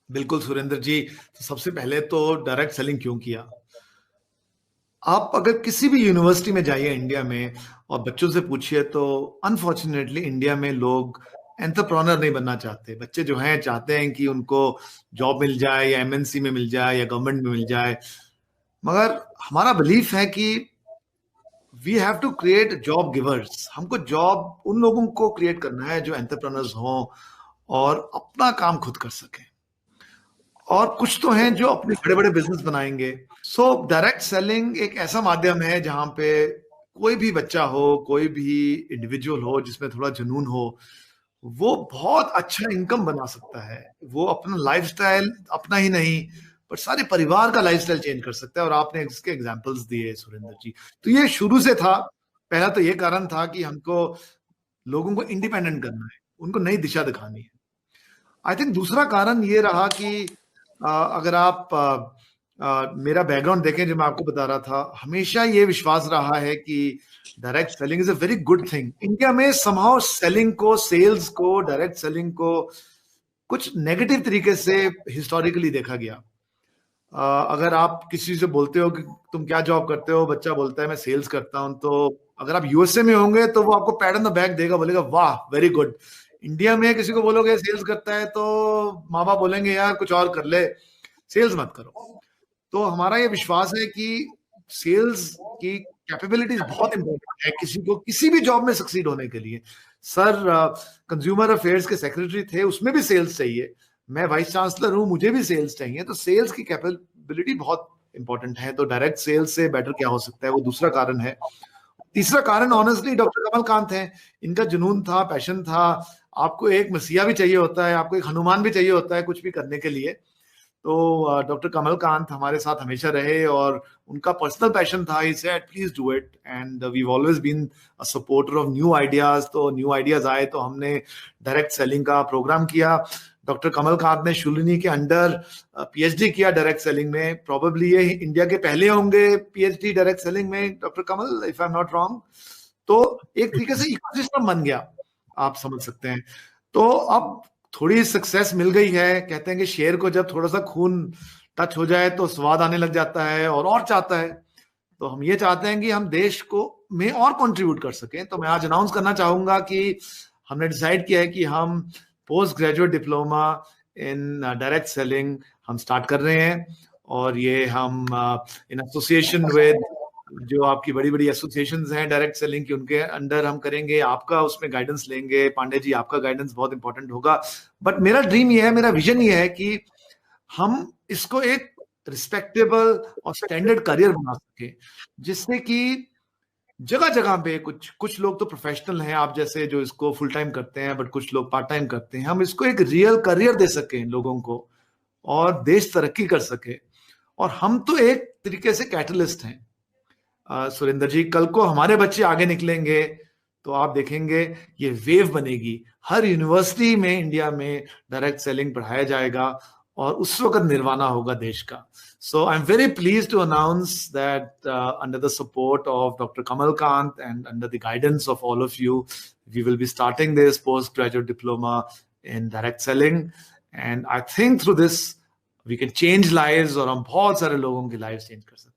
बिल्कुल सुरेंद्र जी, तो सबसे पहले तो डायरेक्ट सेलिंग क्यों किया? आप अगर किसी भी यूनिवर्सिटी में जाइए इंडिया में और बच्चों से पूछिए तो अनफॉर्चुनेटली इंडिया में लोग एंटरप्रेन्योर नहीं बनना चाहते। बच्चे जो हैं चाहते हैं कि उनको जॉब मिल जाए या एमएनसी में मिल जाए या गवर्नमेंट में मिल जाए। मगर हमारा बिलीफ है कि we have to create job givers. हमको जॉब उन लोगों को क्रिएट करना है जो एंटरप्रेन्योर्स हों और अपना काम खुद कर सकें। और कुछ तो हैं जो अपने बड़े बड़े बिजनेस बनाएंगे। सो डायरेक्ट सेलिंग एक ऐसा माध्यम है जहां पे कोई भी बच्चा हो, कोई भी इंडिविजुअल हो जिसमें थोड़ा जुनून हो, वो बहुत अच्छा इनकम बना सकता है। वो अपना लाइफस्टाइल अपना ही नहीं पर सारे परिवार का लाइफस्टाइल चेंज कर सकता है। और आपने इसके एग्जांपल्स दिए सुरेंद्र जी, तो ये शुरू से था। पहला तो ये कारण था कि हमको लोगों को इंडिपेंडेंट करना है, उनको नई दिशा दिखानी है। आई थिंक दूसरा कारण ये रहा कि अगर आप मेरा बैकग्राउंड देखें, जो मैं आपको बता रहा था, हमेशा ये विश्वास रहा है कि direct selling is a very good thing. India में समहाउ सेलिंग को, सेल्स को, डायरेक्ट सेलिंग को कुछ नेगेटिव तरीके से हिस्टोरिकली देखा गया। अगर आप किसी से बोलते हो कि तुम क्या जॉब करते हो, बच्चा बोलता है मैं सेल्स करता हूं, तो अगर आप यूएसए में होंगे तो वो आपको पैट ऑन द बैक देगा, बोलेगा वाह वेरी गुड। इंडिया में किसी को बोलोगे सेल्स करता है तो माँ बाप बोलेंगे यार कुछ और कर ले, सेल्स मत करो। तो हमारा ये विश्वास है कि सेल्स की कैपेबिलिटीज बहुत इंपॉर्टेंट है किसी को किसी भी जॉब में सक्सीड होने के लिए। सर कंज्यूमर अफेयर्स के सेक्रेटरी थे, उसमें भी सेल्स चाहिए। मैं वाइस चांसलर हूं, मुझे भी सेल्स चाहिए। तो सेल्स की कैपेबिलिटी बहुत इंपॉर्टेंट है। तो डायरेक्ट सेल्स से बेटर क्या हो सकता है, वो दूसरा कारण है। तीसरा कारण ऑनेस्टली डॉक्टर कमल कांत हैं। इनका जुनून था, पैशन था। आपको एक मसीहा भी चाहिए होता है, आपको एक हनुमान भी चाहिए होता है कुछ भी करने के लिए। तो डॉक्टर कमल कांत हमारे साथ हमेशा रहे और उनका पर्सनल पैशन था। He said please do it, and we always been a supporter of new ideas. तो न्यू आइडियाज आए तो हमने डायरेक्ट सेलिंग का प्रोग्राम किया। डॉक्टर कमल कांत ने शुलिनी के अंडर पीएचडी किया डायरेक्ट सेलिंग में। प्रोबेबली ये इंडिया के पहले होंगे पीएचडी डायरेक्ट सेलिंग में, doctor Kamal, if I am not wrong. तो एक तरीके से इकोसिस्टम बन गया, आप समझ सकते हैं। तो अब थोड़ी सक्सेस मिल गई है। कहते हैं कि शेर को जब थोड़ा सा खून टच हो जाए तो स्वाद आने लग जाता है और चाहता है। तो हम ये चाहते हैं कि हम देश को में और कंट्रीब्यूट कर सकें। तो मैं आज अनाउंस करना चाहूंगा कि हमने डिसाइड किया है कि हम post graduate diploma in direct selling हम स्टार्ट कर रहे हैं। और ये हम इन एसोसिएशन विद जो आपकी बड़ी बड़ी एसोसिएशंस हैं डायरेक्ट सेलिंग की, उनके अंडर हम करेंगे। आपका उसमें गाइडेंस लेंगे, पांडे जी आपका गाइडेंस बहुत इंपॉर्टेंट होगा। बट मेरा ड्रीम ये है, मेरा विजन ये है कि हम इसको एक रिस्पेक्टेबल और स्टैंडर्ड करियर बना सके, जिससे कि जगह जगह पे कुछ कुछ लोग तो प्रोफेशनल हैं आप जैसे जो इसको फुल टाइम करते हैं, बट कुछ लोग पार्ट टाइम करते हैं। हम इसको एक रियल करियर दे सकें लोगों को और देश तरक्की कर सके। और हम तो एक तरीके से कैटलिस्ट हैं। सुरेंद्र जी, कल को हमारे बच्चे आगे निकलेंगे तो आप देखेंगे ये वेव बनेगी। हर यूनिवर्सिटी में इंडिया में डायरेक्ट सेलिंग पढ़ाया जाएगा और उस वक्त निर्वाणा होगा देश का। So I am very please to announce that under the support of doctor Kamal Kant and under the guidance of all of you, we will be starting this post graduate diploma in direct selling. And I think through this we can change lives, और हम बहुत सारे लोगों की life change कर सकते हैं।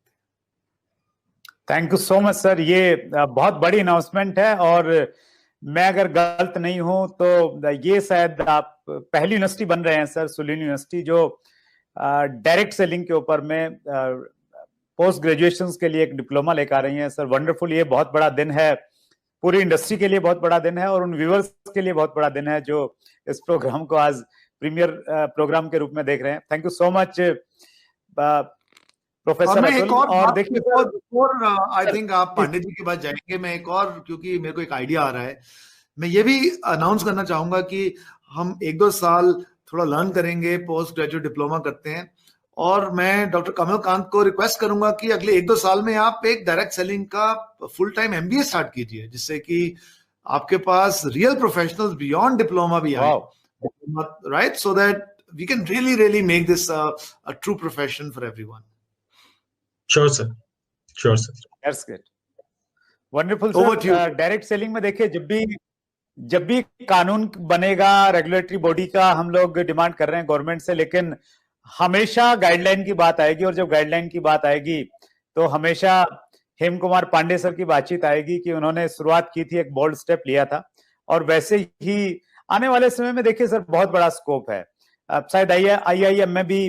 Thank you so much sir. ये बहुत बड़ी अनाउंसमेंट है और मैं अगर गलत नहीं हूं तो ये शायद आप पहली यूनिवर्सिटी बन रहे हैं सर, शुलिनी यूनिवर्सिटी, जो डायरेक्ट सेलिंग के ऊपर में पोस्ट ग्रेजुएशन के लिए एक डिप्लोमा लेकर आ रही हैं सर। वंडरफुल। ये बहुत बड़ा दिन है, पूरी इंडस्ट्री के लिए बहुत बड़ा दिन है और उन व्यूअर्स के लिए बहुत बड़ा दिन है जो इस प्रोग्राम को आज प्रीमियर प्रोग्राम के रूप में देख रहे हैं। Thank you so much professor Atul. और देखिए आई थिंक आप पांडे जी के पास जाएंगे, मैं एक और, क्योंकि मेरे को एक आइडिया आ रहा है, मैं ये भी अनाउंस करना चाहूंगा कि हम 1-2 साल थोड़ा लर्न करेंगे, पोस्ट ग्रेजुएट डिप्लोमा करते हैं। और मैं डॉक्टर कमल कांत को रिक्वेस्ट करूंगा कि अगले 1-2 साल में आप एक डायरेक्ट सेलिंग का फुल टाइम एमबीए स्टार्ट कीजिए, जिससे कि आपके पास रियल प्रोफेशनल्स बियॉन्ड डिप्लोमा भी आए, right? So that we can really make this a true profession for everyone. Sure, sir. Sure, sir. That's good. Wonderful, sir. Direct selling में देखिए, जब भी जब भी कानून बनेगा रेगुलेटरी बॉडी का, हम लोग डिमांड कर रहे हैं गवर्नमेंट से, लेकिन हमेशा गाइडलाइन की बात आएगी, और जब गाइडलाइन की बात आएगी तो हमेशा हेम कुमार पांडे सर की बातचीत आएगी कि उन्होंने शुरुआत की थी, एक बोल्ड स्टेप लिया था, और वैसे ही आने वाले समय में देखिए सर बहुत बड़ा स्कोप है। अब शायद IIM में भी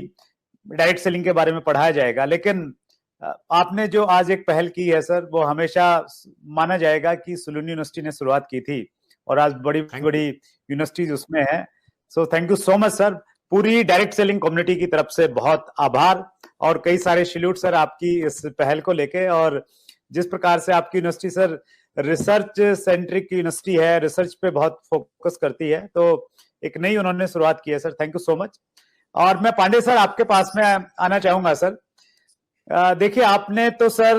डायरेक्ट सेलिंग के बारे में पढ़ाया जाएगा, लेकिन आपने जो आज एक पहल की है सर, वो हमेशा माना जाएगा कि सुलूनी यूनिवर्सिटी ने शुरुआत की थी, और आज बड़ी बड़ी यूनिवर्सिटीज उसमें है। सो thank you so much sir, पूरी डायरेक्ट सेलिंग कम्युनिटी की तरफ से बहुत आभार, और कई सारे सैल्यूट सर आपकी इस पहल को लेके, और जिस प्रकार से आपकी university sir research centric university है, रिसर्च पे बहुत फोकस करती है, तो एक नई उन्होंने शुरुआत की है sir, thank you so much. और मैं पांडे सर आपके पास में आना चाहूंगा सर। देखिए आपने तो सर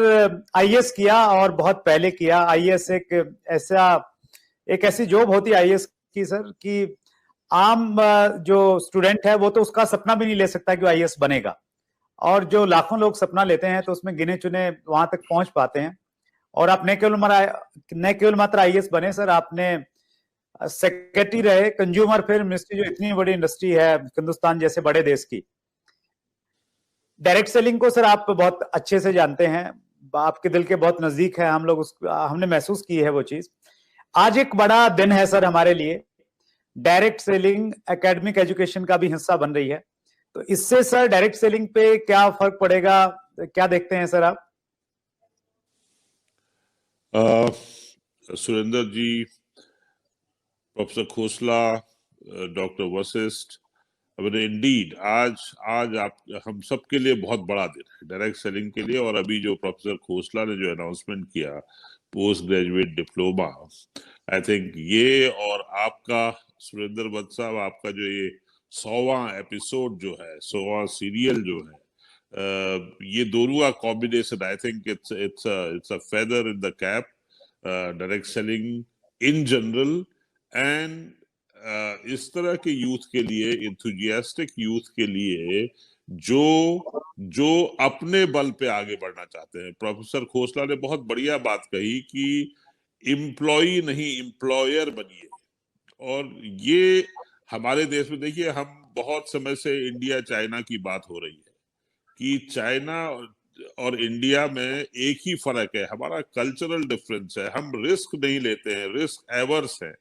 IAS किया, और बहुत पहले किया। IAS एक ऐसी जॉब होती है IAS की सर, कि आम जो स्टूडेंट है वो तो उसका सपना भी नहीं ले सकता कि वो IAS बनेगा, और जो लाखों लोग सपना लेते हैं तो उसमें गिने चुने वहां तक पहुंच पाते हैं। और आप न केवल मात्र IAS बने सर, आपने सेक्रेटरी रहे कंज्यूमर फेयर मिनिस्ट्री, जो इतनी बड़ी इंडस्ट्री है हिंदुस्तान जैसे बड़े देश की। डायरेक्ट सेलिंग को सर आप बहुत अच्छे से जानते हैं, आपके दिल के बहुत नजदीक है, हम लोग हमने महसूस की है वो चीज। आज एक बड़ा दिन है सर हमारे लिए, डायरेक्ट सेलिंग एकेडमिक एजुकेशन का भी हिस्सा बन रही है, तो इससे सर डायरेक्ट सेलिंग पे क्या फर्क पड़ेगा, क्या देखते हैं सर आप? Surendra ji, professor Khosla, doctor Vashishtha, indeed आज आप हम सबके लिए बहुत बड़ा दिन है डायरेक्ट सेलिंग के लिए। और अभी जो प्रोफेसर खोसला ने जो अनाउंसमेंट किया post graduate diploma, I think ये, और आपका सुरेंद्र वत्स साहब, आपका जो ये 100वां एपिसोड जो है, 100वां सीरियल जो है, ये दोनों का combination, I think it's a feather in the cap direct selling in general, and इस तरह के यूथ के लिए, इंथुजियास्टिक यूथ के लिए, जो अपने बल पे आगे बढ़ना चाहते हैं। प्रोफेसर खोसला ने बहुत बढ़िया बात कही कि एम्प्लॉई नहीं एम्प्लॉयर बनिए। और ये हमारे देश में देखिए, हम बहुत समय से इंडिया चाइना की बात हो रही है कि चाइना और इंडिया में एक ही फर्क है, हमारा कल्चरल डिफरेंस है। हम रिस्क नहीं लेते हैं, रिस्क एवर्स है,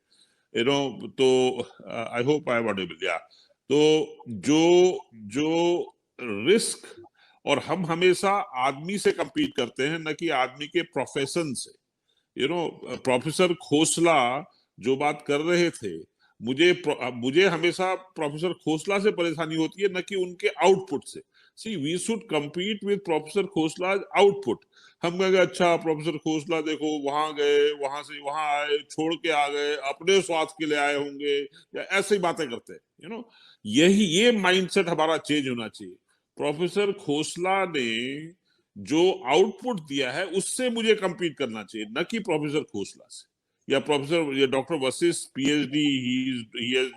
तो I hope I am audible, या तो जो रिस्क, और हम हमेशा आदमी से compete करते हैं, न कि आदमी के प्रोफेशन से। प्रोफेसर खोसला जो बात कर रहे थे, मुझे हमेशा प्रोफेसर खोसला से परेशानी होती है, न कि उनके आउटपुट से। See we should compete with professor Khosla output. हम कहेंगे अच्छा प्रोफेसर खोसला देखो वहां गए, वहां से वहां आए, छोड़ के आ गए, अपने स्वार्थ के लिए आए होंगे, या ऐसे ही बातें करते हैं। ये माइंडसेट हमारा चेंज होना चाहिए। प्रोफेसर खोसला ने जो आउटपुट दिया है उससे मुझे compete करना चाहिए, न कि प्रोफेसर खोसला से, या professor doctor Vashishtha PhD,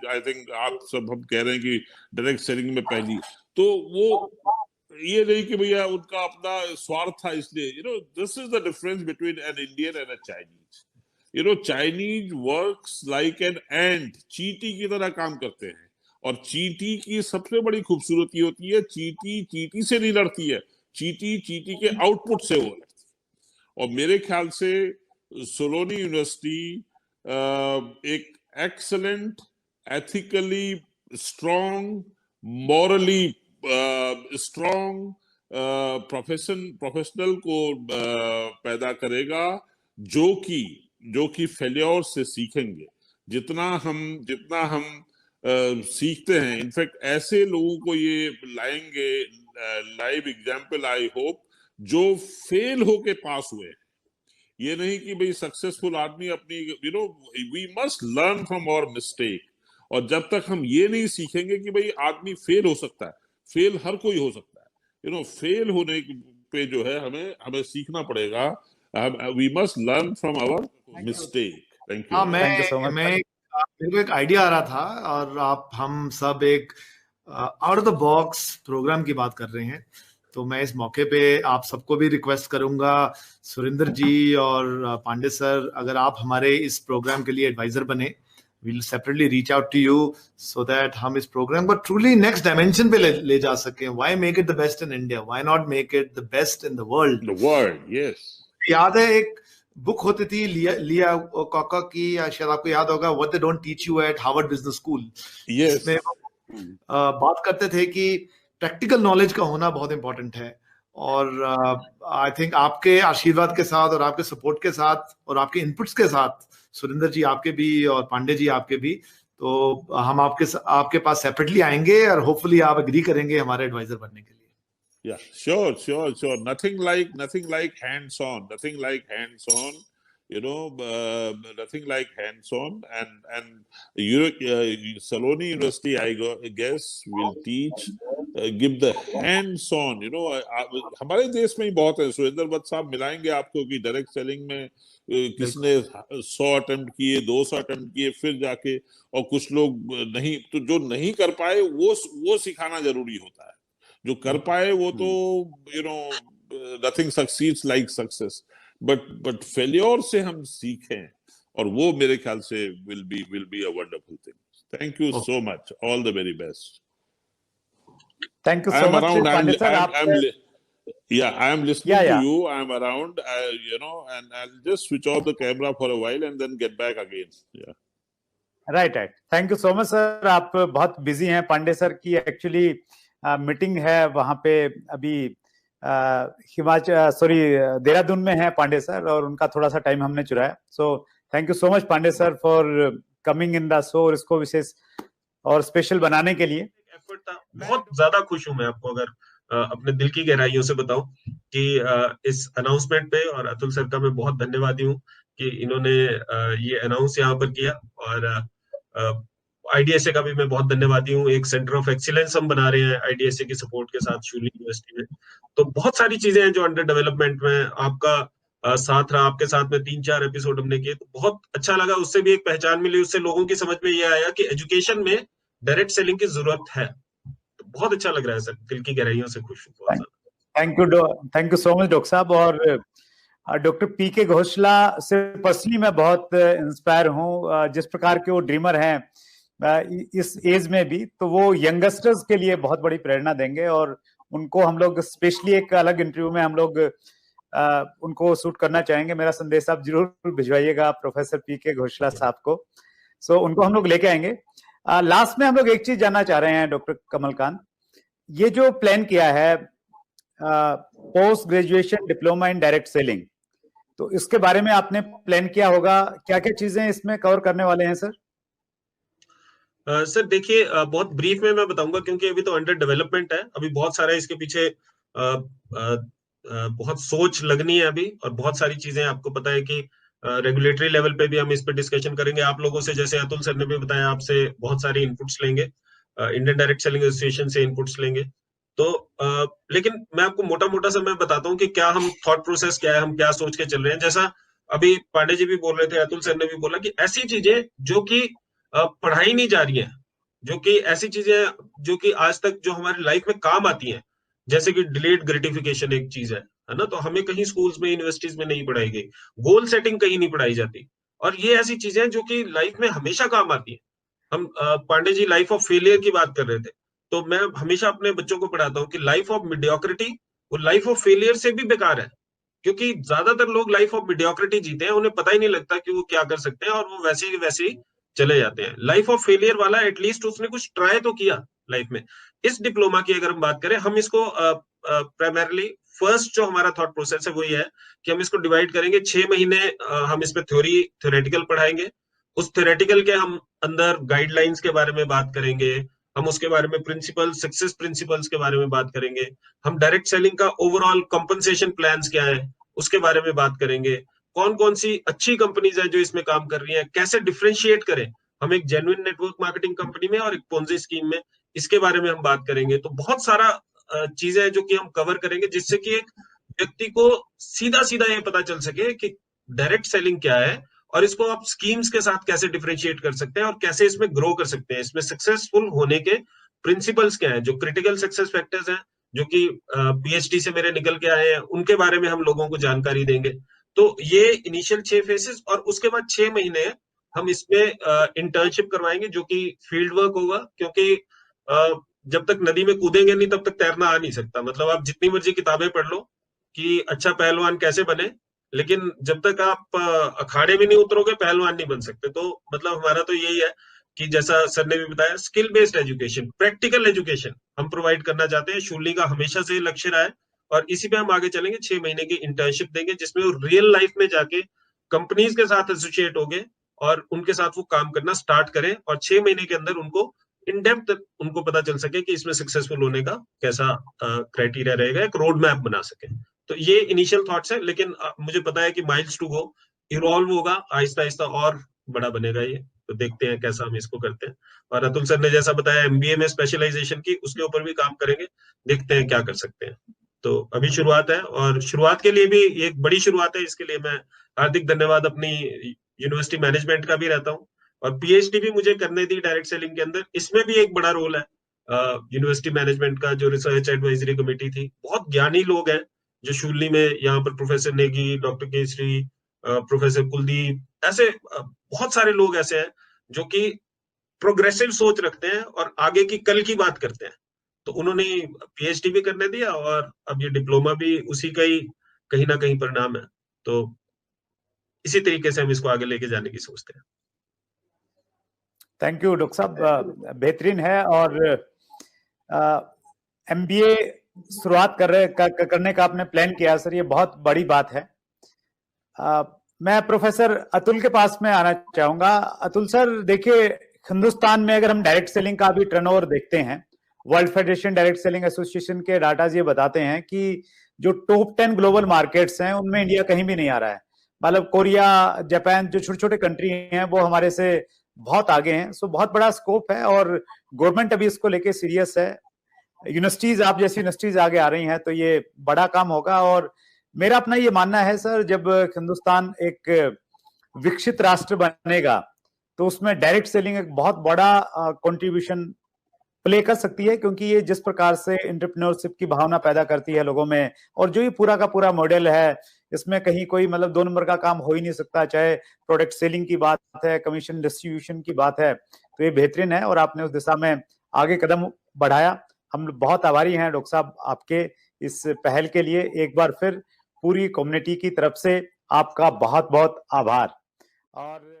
I think आप सब हम कह रहे हैं कि डायरेक्ट सेलिंग में पहली, तो वो ये नहीं कि भैया उनका अपना स्वार्थ था इसलिए। This is the difference between an Indian and a Chinese. Chinese works like an ant, चींटी की तरह काम करते हैं, और चींटी की सबसे बड़ी खूबसूरती होती है, चींटी चींटी से नहीं लड़ती है, चींटी चींटी के आउटपुट से वो लड़ती है। और मेरे ख्याल से सोलोनी यूनिवर्सिटी एक excellent, ethically strong, morally strong professional को पैदा करेगा, जो कि फेल्योर से सीखेंगे। जितना हम सीखते हैं, इनफैक्ट ऐसे लोगों को ये लाएंगे, लाइव एग्जाम्पल आई होप, जो फेल होके पास हुए हैं। ये नहीं कि भाई सक्सेसफुल आदमी अपनी, we must learn from our mistake. और जब तक हम ये नहीं सीखेंगे कि भाई आदमी फेल हो सकता है, फेल हर कोई हो सकता है, फेल होने पे जो है हमें सीखना पड़ेगा। We must learn from our mistake. Thank you. हाँ, मेरे को एक आइडिया आ रहा था, और हम सब एक out of the box programme की बात कर रहे हैं, तो मैं इस मौके पे आप सबको भी रिक्वेस्ट करूंगा, सुरेंद्र जी और पांडे सर, अगर आप हमारे इस प्रोग्राम के लिए एडवाइजर बने we'll separately reach out to you so that हम इस program को truly next dimension पे ले जा सकें. Why make it the best in India? Why not make it the best in the world? The world, yes. याद है एक बुक होती थी लिया कॉका की, या शायद आपको याद होगा, What they don't teach you at Harvard Business School. Yes. इसमें बात करते थे कि प्रैक्टिकल नॉलेज का होना बहुत इंपॉर्टेंट है, और आई थिंक आपके आशीर्वाद के साथ और आपके सपोर्ट के साथ और आपके इनपुट्स के साथ, सुरेंद्र जी आपके भी और पांडे जी आपके भी, तो हम आपके पास सेपरेटली आएंगे और होपफुली आप एग्री करेंगे हमारे एडवाइजर बनने के लिए. Yeah, sure. Nothing like hands-on. Nothing like hands-on. Nothing like hands-on. And Saloni University, I guess, will teach, give the hands-on. हमारे देश में ही बहुत है. सुरेंद्र भट्ट साहब मिलाएंगे आपको कि डायरेक्ट सेलिंग में किसने 100 अटेम्प्ट किए, 200 अटेम्प्ट किए, फिर जाके, और कुछ लोग नहीं, तो जो नहीं कर पाए वो सिखाना जरूरी होता है. जो कर पाए वो तो nothing succeeds like success, but failure से हम सीखें, और वो मेरे ख्याल से will be a wonderful thing. Thank you so much. All the very best. Thank you so much. I am listening to you. I am around, and I'll just switch off the camera for a while and then get back again. Yeah. Right. Thank you so much sir. आप बहुत busy हैं. Pandey sir की actually meeting है वहां पे अभी, देहरादून में है पांडे सर, और उनका थोड़ा सा टाइम हमने चुराया. So thank you so much Pandey sir for coming in the show, और इसको विशेष और स्पेशल बनाने के लिए. एफर्ट था. बहुत ज्यादा खुश हूं मैं, आपको अगर अपने दिल की गहराइयों से बताऊं कि इस अनाउंसमेंट पे, और अतुल सर का मैं बहुत धन्यवादी हूं कि इन्होंने ये अनाउंस यहाँ पर किया, और आईडीएसए का भी मैं बहुत धन्यवादी हूँ. एक सेंटर ऑफ एक्सीलेंस हम बना रहे हैं आईडीएसए की सपोर्ट के साथ शूली यूनिवर्सिटी में. तो बहुत सारी चीजें हैं जो अंडर डेवलपमेंट में. आपका साथ रहा, आपके साथ में 3-4 एपिसोड हमने किए, तो बहुत अच्छा लगा. उससे भी एक पहचान मिली, उससे लोगों की समझ में ये आया कि एजुकेशन में डायरेक्ट सेलिंग की जरूरत है. तो बहुत अच्छा लग रहा है सर, दिल की गहराइयों से खुश हूँ. Thank you so much doctor साहब. और डॉक्टर पीके घोषला से पर्सनली मैं बहुत इंस्पायर हूँ. जिस प्रकार के वो ड्रीमर हैं इस एज में भी, तो वो यंगस्टर्स के लिए बहुत बड़ी प्रेरणा देंगे, और उनको हम लोग स्पेशली एक अलग इंटरव्यू में हम लोग उनको शूट करना चाहेंगे. मेरा संदेश आप जरूर भिजवाइएगा प्रोफेसर पीके घोषला साहब को. सो उनको हम लोग लेके आएंगे. लास्ट में हम लोग एक चीज जानना चाह रहे हैं डॉक्टर कमलकांत, ये जो प्लान किया है post graduation diploma in direct selling, तो इसके बारे में आपने प्लान किया होगा, क्या क्या चीजें इसमें कवर करने वाले हैं सर? सर देखिए, बहुत ब्रीफ में मैं बताऊंगा क्योंकि अभी तो अंडर डेवलपमेंट है. अभी बहुत सारा इसके पीछे बहुत सोच लगनी है अभी, और बहुत सारी चीजें आपको पता है कि रेगुलेटरी लेवल पे भी हम इस पे डिस्कशन करेंगे. आप लोगों से, जैसे अतुल सर ने भी बताया, आपसे बहुत सारी इनपुट्स लेंगे, इंडियन डायरेक्ट सेलिंग एसोसिएशन से इनपुट्स लेंगे. तो लेकिन मैं आपको मोटा मोटा सा मैं बताता हूँ कि क्या हम थॉट प्रोसेस क्या है, हम क्या सोच के चल रहे हैं. जैसा अभी पांडे जी भी बोल रहे थे, अतुल सर ने भी बोला कि ऐसी चीजें जो कि पढ़ाई नहीं जा रही है, जो कि ऐसी चीजें जो कि आज तक जो हमारी लाइफ में काम आती हैं, जैसे कि डिलेड ग्रेटिफिकेशन एक चीज है ना, तो हमें कहीं स्कूल्स में, यूनिवर्सिटीज में नहीं पढ़ाई गई. गोल सेटिंग कहीं नहीं पढ़ाई जाती, और ये ऐसी चीजें जो कि लाइफ में हमेशा काम आती है. हम Pandey ji life of failure की बात कर रहे थे, तो मैं हमेशा अपने बच्चों को पढ़ाता हूँ कि लाइफ ऑफ मीडियोक्रिटी वो लाइफ ऑफ फेलियर से भी बेकार है, क्योंकि ज्यादातर लोग लाइफ ऑफ मीडियोक्रिटी जीते हैं, उन्हें पता ही नहीं लगता कि वो क्या कर सकते हैं, और वो वैसे ही चले जाते हैं. लाइफ ऑफ फेलियर वाला एटलीस्ट उसने कुछ ट्राई तो किया लाइफ में. इस डिप्लोमा की अगर हम बात करें, हम इसको प्राइमरली फर्स्ट जो हमारा थॉट प्रोसेस है वो ये है कि हम इसको डिवाइड करेंगे. 6 महीने हम इसमें थ्योरेटिकल पढ़ाएंगे. उस थ्योरेटिकल के हम अंदर गाइडलाइंस के बारे में बात करेंगे, हम उसके बारे में सक्सेस प्रिंसिपल्स के बारे में बात करेंगे, हम डायरेक्ट सेलिंग का ओवरऑल कंपनसेशन प्लान्स क्या है उसके बारे में बात करेंगे, कौन कौन सी अच्छी कंपनीज है जो इसमें काम कर रही हैं, कैसे डिफरेंशिएट करें हम एक जेन्युइन नेटवर्क मार्केटिंग कंपनी में और एक पोंजी स्कीम में, इसके बारे में हम बात करेंगे. तो बहुत सारा चीजें हैं जो कि हम कवर करेंगे, जिससे कि एक व्यक्ति को सीधा सीधा ये पता चल सके कि डायरेक्ट सेलिंग क्या है, और इसको आप स्कीम्स के साथ कैसे डिफरेंशिएट कर सकते हैं और कैसे इसमें ग्रो कर सकते हैं. इसमें सक्सेसफुल होने के प्रिंसिपल्स क्या है, जो क्रिटिकल सक्सेस फैक्टर्स हैं, जो कि पीएचडी से मेरे निकल के आए हैं, उनके बारे में हम लोगों को जानकारी देंगे. तो ये इनिशियल 6 फेसेस, और उसके बाद 6 महीने हम इसमें इंटर्नशिप करवाएंगे जो कि फील्ड वर्क होगा, क्योंकि जब तक नदी में कूदेंगे नहीं तब तक तैरना आ नहीं सकता। मतलब आप जितनी मर्जी किताबें पढ़ लो कि अच्छा पहलवान कैसे बने, लेकिन जब तक आप अखाड़े में नहीं उतरोगे पहलवान नहीं बन सकते। तो मतलब हमारा तो यही है कि जैसा सर ने भी बताया, skill based education, practical education हम प्रोवाइड करना चाहते हैं। शूलिनी का हमेशा से लक्ष्य रहा है और इसी पे हम आगे चलेंगे। 6 महीने की इंटर्नशिप देंगे जिसमें वो रियल लाइफ में जाके कंपनीज के साथ एसोसिएट होंगे और उनके साथ वो काम करना स्टार्ट करें, और 6 महीने के अंदर उनको इन डेप्थ उनको पता चल सके कि इसमें सक्सेसफुल होने का कैसा क्राइटेरिया रहेगा, एक रोड मैप बना सके। तो ये इनिशियल थॉट्स है, लेकिन मुझे पता है कि माइल्स टू गो, इवॉल्व होगा आहिस्ता आहिस्ता और बड़ा बनेगा ये। तो देखते हैं कैसा हम इसको करते हैं। और अतुल सर ने जैसा बताया एमबीए में स्पेशलाइजेशन की, उसके ऊपर भी काम करेंगे, देखते हैं क्या कर सकते हैं। तो अभी शुरुआत है और शुरुआत के लिए भी एक बड़ी शुरुआत है, इसके लिए मैं हार्दिक धन्यवाद अपनी यूनिवर्सिटी मैनेजमेंट का भी रहता हूँ। और पीएचडी भी मुझे करने दी डायरेक्ट सेलिंग के अंदर, इसमें भी एक बड़ा रोल है यूनिवर्सिटी मैनेजमेंट का। जो रिसर्च एडवाइजरी कमेटी थी, बहुत ज्ञानी लोग हैं जो शूलिनी में, यहाँ पर professor Negi, doctor Kesari, professor Kuldeep, ऐसे बहुत सारे लोग ऐसे हैं जो कि प्रोग्रेसिव सोच रखते हैं और आगे की कल की बात करते हैं। तो उन्होंने पीएचडी भी करने दिया और अब ये डिप्लोमा भी उसी का ही कहीं ना कहीं परिणाम है। तो इसी तरीके से हम इसको आगे लेके जाने की सोचते हैं। थैंक यू डॉक्टर साहब, बेहतरीन है। और एमबीए शुरुआत करने का आपने प्लान किया सर, ये बहुत बड़ी बात है। मैं प्रोफेसर अतुल के पास में आना चाहूंगा। अतुल सर, देखिए हिंदुस्तान में अगर हम डायरेक्ट सेलिंग का भी टर्नओवर देखते हैं, world federation direct selling association के डाटा ये बताते हैं कि जो टॉप 10 ग्लोबल मार्केट्स हैं उनमें इंडिया कहीं भी नहीं आ रहा है। मतलब कोरिया, जापान, जो छोटे छोटे कंट्री हैं वो हमारे से बहुत आगे हैं। सो बहुत बड़ा स्कोप है और गवर्नमेंट अभी इसको लेके सीरियस है। यूनिवर्सिटीज, आप जैसी यूनिवर्सिटीज आगे आ रही हैं तो ये बड़ा काम होगा। और मेरा अपना ये मानना है सर, जब हिंदुस्तान एक विकसित राष्ट्र बनेगा तो उसमें डायरेक्ट सेलिंग एक बहुत बड़ा कंट्रीब्यूशन प्ले कर सकती है, क्योंकि ये जिस प्रकार से एंटरप्रेन्योरशिप की भावना पैदा करती है लोगों में, और जो ये पूरा का पूरा मॉडल है, इसमें कहीं कोई मतलब 2 नंबर का काम हो ही नहीं सकता। चाहे प्रोडक्ट सेलिंग की बात है, कमीशन डिस्ट्रीब्यूशन की बात है, तो ये बेहतरीन है और आपने उस दिशा में आगे कदम बढ़ाया। हम बहुत आभारी हैं डॉक्टर साहब आपके इस पहल के लिए। एक बार फिर पूरी कम्युनिटी की तरफ से आपका बहुत बहुत आभार। और